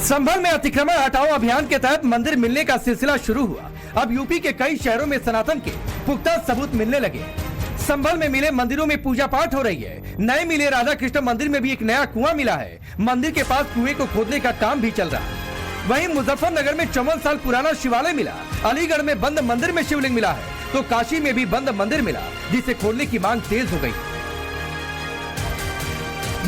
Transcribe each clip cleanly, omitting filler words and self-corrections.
संभल में अतिक्रमण हटाओ अभियान के तहत मंदिर मिलने का सिलसिला शुरू हुआ। अब यूपी के कई शहरों में सनातन के पुख्ता सबूत मिलने लगे। संभल में मिले मंदिरों में पूजा पाठ हो रही है। नए मिले राधा कृष्ण मंदिर में भी एक नया कुआं मिला है। मंदिर के पास कुएं को खोदने का काम भी चल रहा है। वहीं मुजफ्फरनगर में 54 साल पुराना शिवालय मिला। अलीगढ़ में बंद मंदिर में शिवलिंग मिला है, तो काशी में भी बंद मंदिर मिला, जिसे खोलने की मांग तेज हो गई।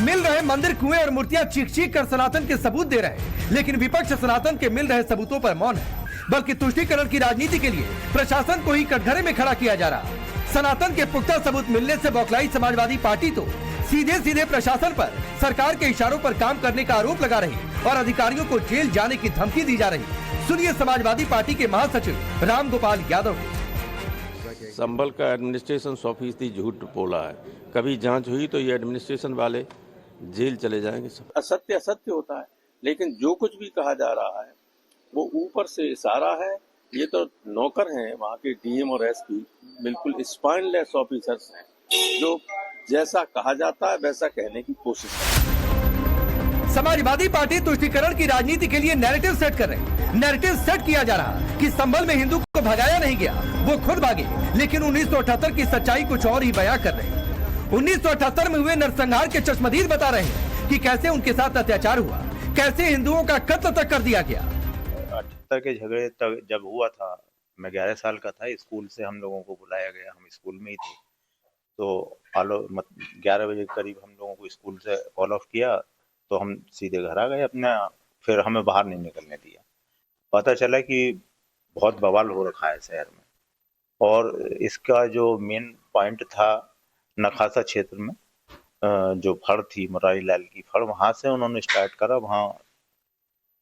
मिल रहे मंदिर, कुएं और मूर्तियां चीख चीख कर सनातन के सबूत दे रहे हैं, लेकिन विपक्ष सनातन के मिल रहे सबूतों पर मौन है। बल्कि तुष्टीकरण की राजनीति के लिए प्रशासन को ही कटघरे में खड़ा किया जा रहा। सनातन के पुख्ता सबूत मिलने से बौखलाई समाजवादी पार्टी तो सीधे सीधे प्रशासन पर सरकार के इशारों पर काम करने का आरोप लगा रही और अधिकारियों को जेल जाने की धमकी दी जा रही। सुनिए समाजवादी पार्टी के महासचिव राम गोपाल यादव। संभल का एडमिनिस्ट्रेशन 100% झूठ बोला है। कभी जांच हुई तो ये एडमिनिस्ट्रेशन वाले जेल चले जाएंगे। सब असत्य असत्य होता है, लेकिन जो कुछ भी कहा जा रहा है वो ऊपर से इशारा है। ये तो नौकर हैं वहाँ के डीएम और एसपी, बिल्कुल स्पाइनलेस ऑफिसर्स हैं जो जैसा कहा जाता है वैसा कहने की कोशिश है। समाजवादी पार्टी तुष्टीकरण की राजनीति के लिए नैरेटिव सेट कर रही। नैरेटिव सेट किया जा रहा कि संभल में हिंदू को भगाया नहीं गया, वो खुद भागे। लेकिन 1978 की सच्चाई कुछ और ही बयां कर रहे। 1978 में हुए नरसंहार के चश्मदीद बता रहे हैं कि कैसे उनके साथ अत्याचार हुआ, कैसे हिंदुओं का कत्ल तक कर दिया गया। 78 के झगड़े तक जब हुआ था, मैं 11 साल का था। स्कूल से हम लोगों को बुलाया गया, हम स्कूल में ही थे। तो 11 बजे करीब हम लोगों को स्कूल से कॉल ऑफ किया, तो हम सीधे घर आ गए अपने। फिर हमें बाहर नहीं निकलने दिया। पता चला कि बहुत बवाल हो रखा है शहर में, और इसका जो मेन पॉइंट था नखासा क्षेत्र में, जो फड़ थी मुरारी लाल की फड़, वहां से उन्होंने स्टार्ट करा। वहां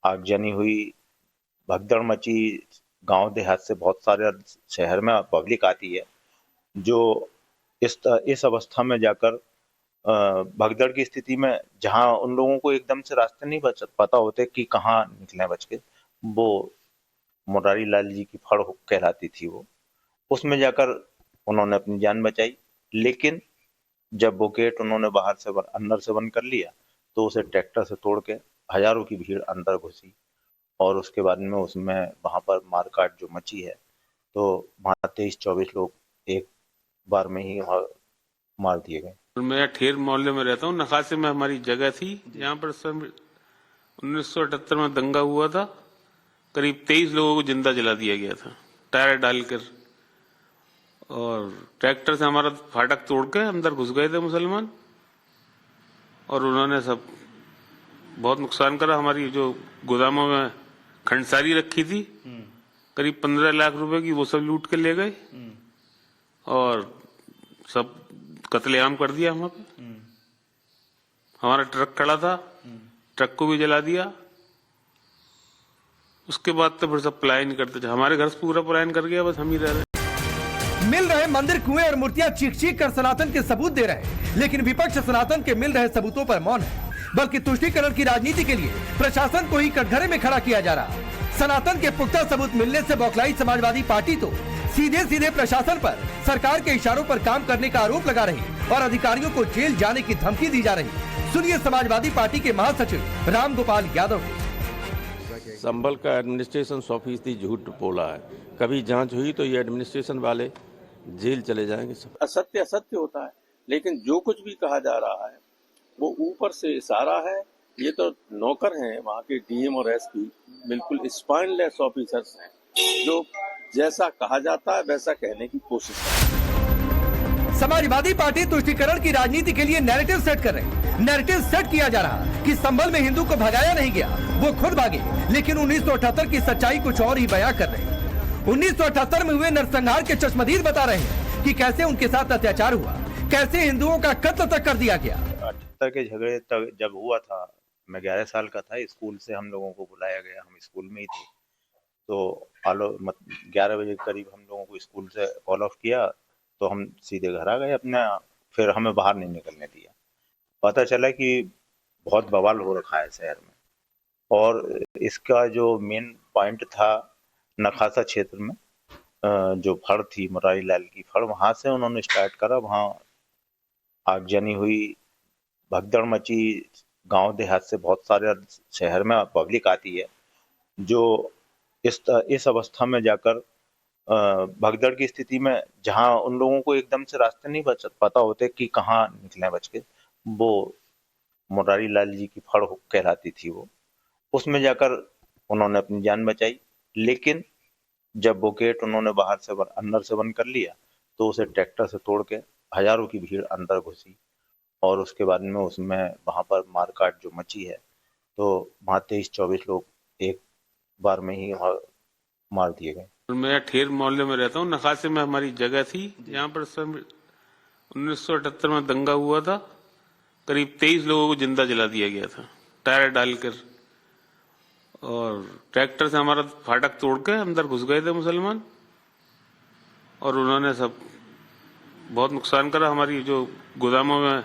आगजनी हुई, भगदड़ मची। गांव देहात से बहुत सारे शहर में पब्लिक आती है, जो इस अवस्था में जाकर भगदड़ की स्थिति में, जहां उन लोगों को एकदम से रास्ते नहीं पता होते कि कहाँ निकले बच के, वो मुरारी लाल जी की फड़ कहलाती थी वो, उसमें जाकर उन्होंने अपनी जान बचाई। लेकिन जब वो गेट उन्होंने बाहर से अंदर से बंद कर लिया, तो उसे ट्रैक्टर से तोड़ के हजारों की भीड़ अंदर घुसी, और उसके बाद में उसमें वहां पर मारकाट जो मची है, तो वहां 23-24 लोग एक बार में ही मार दिए गए। मैं ठेर मोहल्ले में रहता हूँ। नखासे में हमारी जगह थी, यहाँ पर 1978 में दंगा हुआ था। करीब 23 लोगों को जिंदा जला दिया गया था टायर डालकर, और ट्रैक्टर से हमारा फाटक तोड़ के अंदर घुस गए थे मुसलमान, और उन्होंने सब बहुत नुकसान करा। हमारी जो गोदामों में खंडसारी रखी थी करीब 15 लाख रुपए की, वो सब लूट के ले गए और सब कत्लेआम कर दिया वहां पे। हमारा ट्रक खड़ा था, ट्रक को भी जला दिया। उसके बाद तो फिर सब पलायन करते थे। हमारे घर से पूरा पलायन कर गया, बस हम ही रह रहे। मिल रहे मंदिर, कुएं और मूर्तियां चीख चीख कर सनातन के सबूत दे रहे हैं, लेकिन विपक्ष सनातन के मिल रहे सबूतों पर मौन है। बल्कि तुष्टीकरण की राजनीति के लिए प्रशासन को ही कटघरे में खड़ा किया जा रहा। सनातन के पुख्ता सबूत मिलने से बौखलाई समाजवादी पार्टी तो सीधे सीधे प्रशासन पर सरकार के इशारों पर काम करने का आरोप लगा रही और अधिकारियों को जेल जाने की धमकी दी जा रही। सुनिए समाजवादी पार्टी के महासचिव राम गोपाल यादव। संभल का एडमिनिस्ट्रेशन 100% झूठ बोला है। कभी जांच हुई तो ये एडमिनिस्ट्रेशन वाले जेल चले जाएंगे। सब असत्य असत्य होता है, लेकिन जो कुछ भी कहा जा रहा है वो ऊपर से इशारा है। ये तो नौकर हैं वहाँ के डीएम और एसपी, बिल्कुल स्पाइनलेस ऑफिसर्स हैं जो जैसा कहा जाता है वैसा कहने की कोशिश है। समाजवादी पार्टी तुष्टीकरण की राजनीति के लिए नैरेटिव सेट कर रही। नैरेटिव सेट किया जा रहा कि संभल में हिंदू को भगाया नहीं गया, वो खुद भागे। लेकिन 1978 की सच्चाई कुछ और ही बयां कर रहे। 1978 में हुए नरसंहार के चश्मदीद बता रहे हैं कि कैसे उनके साथ अत्याचार हुआ, कैसे हिंदुओं का कत्ल तक कर दिया गया। 78 के झगड़े तक जब हुआ था, मैं 11 साल का था। स्कूल से हम लोगों को बुलाया गया, हम स्कूल में ही थे। तो 11 बजे करीब हम लोगों को स्कूल से कॉल ऑफ किया, तो हम सीधे घर आ गए अपने। फिर हमें बाहर नहीं निकलने दिया। पता चला कि बहुत बवाल हो रखा है शहर में, और इसका जो मेन पॉइंट था नखासा क्षेत्र में, जो फड़ थी मुरारी लाल की फड़, वहां से उन्होंने स्टार्ट करा। वहां आगजनी हुई, भगदड़ मची। गांव देहात से बहुत सारे शहर में पब्लिक आती है जो इस अवस्था में जाकर भगदड़ की स्थिति में, जहां उन लोगों को एकदम से रास्ते नहीं पता होते कि कहाँ निकले बच के, वो मुरारी लाल जी की फड़ कहलाती थी वो, उसमें जाकर उन्होंने अपनी जान बचाई। लेकिन जब वो गेट उन्होंने बाहर से अंदर से बंद कर लिया तो उसे ट्रैक्टर से तोड़ के हजारों की भीड़ अंदर घुसी और उसके बाद में उसमें वहां पर मारकाट जो मची है, तो वहां 23-24 लोग एक बार में ही मार दिए गए। मैं ठेर मोहल्ले में रहता हूँ। नखासे में हमारी जगह थी जहाँ पर 1978 में दंगा हुआ था। करीब 23 लोगों को जिंदा जला दिया गया था टायर डालकर, और ट्रैक्टर से हमारा फाटक तोड़ के अंदर घुस गए थे मुसलमान, और उन्होंने सब बहुत नुकसान करा। हमारी जो गोदामों में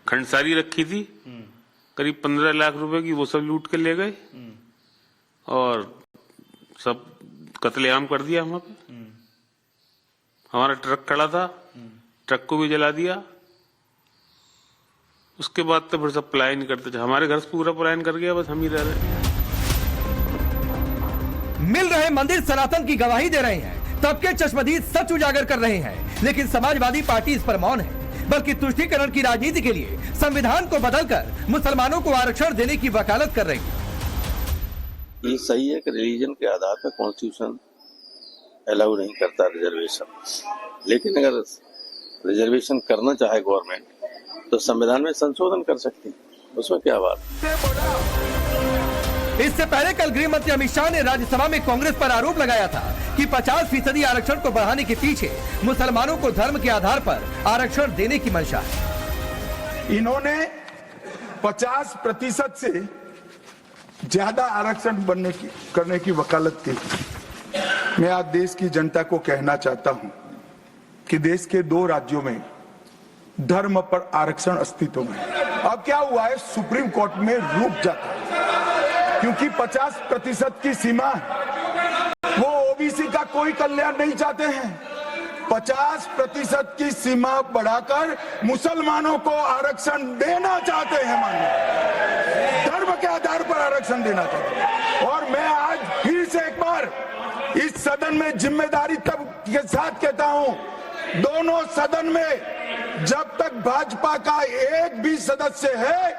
खंडसारी रखी थी करीब 15 लाख रुपए की, वो सब लूट के ले गए और सब कत्लेआम कर दिया वहां पे। हमारा ट्रक खड़ा था, ट्रक को भी जला दिया। उसके बाद तो फिर सब पलायन करते थे। हमारे घर से पूरा पलायन कर गया, बस हम ही रह रहे। मिल रहे मंदिर सनातन की गवाही दे रहे हैं, तब के चश्मदीद सच उजागर कर रहे हैं, लेकिन समाजवादी पार्टी इस पर मौन है, बल्कि तुष्टीकरण की राजनीति के लिए संविधान को बदलकर मुसलमानों को आरक्षण देने की वकालत कर रही है। ये सही है कि रिलीजन के आधार पर कॉन्स्टिट्यूशन अलाउ नहीं करता रिजर्वेशन, लेकिन अगर रिजर्वेशन करना चाहे गवर्नमेंट तो संविधान में संशोधन कर सकती है, उसमें क्या बात। इससे पहले कल गृह मंत्री अमित शाह ने राज्यसभा में कांग्रेस पर आरोप लगाया था कि 50% आरक्षण को बढ़ाने के पीछे मुसलमानों को धर्म के आधार पर आरक्षण देने की मंशा है। इन्होंने 50% से ज्यादा आरक्षण करने की वकालत की। मैं आज देश की जनता को कहना चाहता हूं कि देश के 2 राज्यों में धर्म पर आरक्षण अस्तित्व में। अब क्या हुआ है, सुप्रीम कोर्ट में रुक जाता है क्योंकि 50% की सीमा है। वो ओबीसी का कोई कल्याण नहीं चाहते हैं। 50% की सीमा बढ़ाकर मुसलमानों को आरक्षण देना चाहते हैं, माननीय धर्म के आधार पर आरक्षण देना चाहते हैं। और मैं आज फिर से एक बार इस सदन में जिम्मेदारी तब के साथ कहता हूं, दोनों सदन में जब तक भाजपा का एक भी सदस्य है,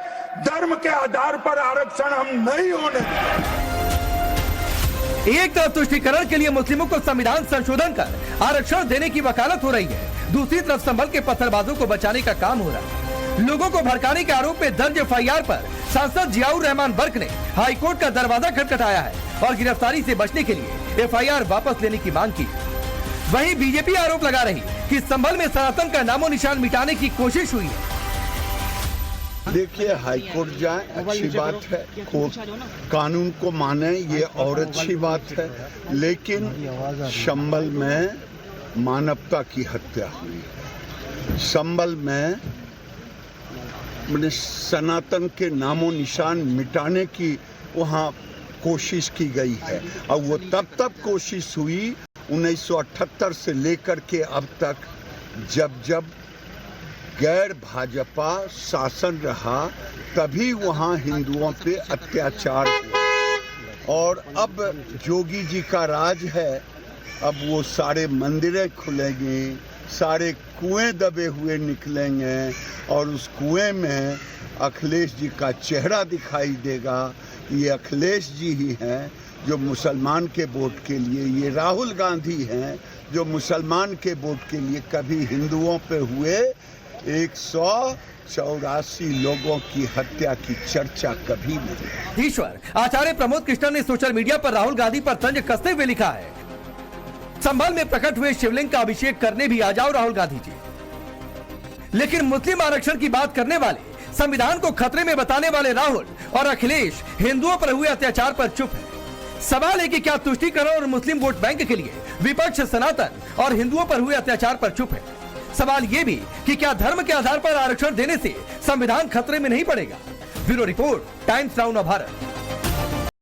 धर्म के आधार पर आरक्षण हम नहीं होने देंगे। एक तरफ तुष्टीकरण के लिए मुस्लिमों को संविधान संशोधन कर आरक्षण देने की वकालत हो रही है, दूसरी तरफ संभल के पत्थरबाजों को बचाने का काम हो रहा है। लोगों को भड़काने के आरोप में दर्ज एफआईआर पर सांसद जियाउर रहमान बर्क ने हाईकोर्ट का दरवाजा खटखटाया है और गिरफ्तारी से बचने के लिए एफआईआर वापस लेने की मांग की। वहीं बीजेपी आरोप लगा रही कि संभल में सनातन का नामो निशान मिटाने की कोशिश हुई है। देखिए, हाईकोर्ट जाए अच्छी बात है, कोर्ट कानून को माने ये और अच्छी बात है, लेकिन संभल में मानवता की हत्या हुई। संभल में सनातन के नामो निशान मिटाने की वहाँ कोशिश की गई है, और वो तब कोशिश हुई 1978 से लेकर के अब तक, जब गैर भाजपा शासन रहा, तभी वहाँ हिंदुओं पे अत्याचार हुआ। और अब जोगी जी का राज है, अब वो सारे मंदिरें खुलेंगे, सारे कुएं दबे हुए निकलेंगे, और उस कुएं में अखिलेश जी का चेहरा दिखाई देगा। ये अखिलेश जी ही हैं जो मुसलमान के वोट के लिए, ये राहुल गांधी हैं जो मुसलमान के वोट के लिए कभी हिंदुओं पे हुए 184 लोगों की हत्या की चर्चा कभी नहीं। ईश्वर आचार्य प्रमोद कृष्ण ने सोशल मीडिया पर राहुल गांधी पर तंज कसते हुए लिखा है, संभल में प्रकट हुए शिवलिंग का अभिषेक करने भी आ जाओ राहुल गांधी जी। लेकिन मुस्लिम आरक्षण की बात करने वाले, संविधान को खतरे में बताने वाले राहुल और अखिलेश हिंदुओं पर हुए अत्याचार पर चुप है। सवाल है कि क्या तुष्टीकरण और मुस्लिम वोट बैंक के लिए विपक्ष सनातन और हिंदुओं पर हुए अत्याचार पर चुप है। सवाल ये भी कि क्या धर्म के आधार पर आरक्षण देने से संविधान खतरे में नहीं पड़ेगा। Bureau report, times now Bharat.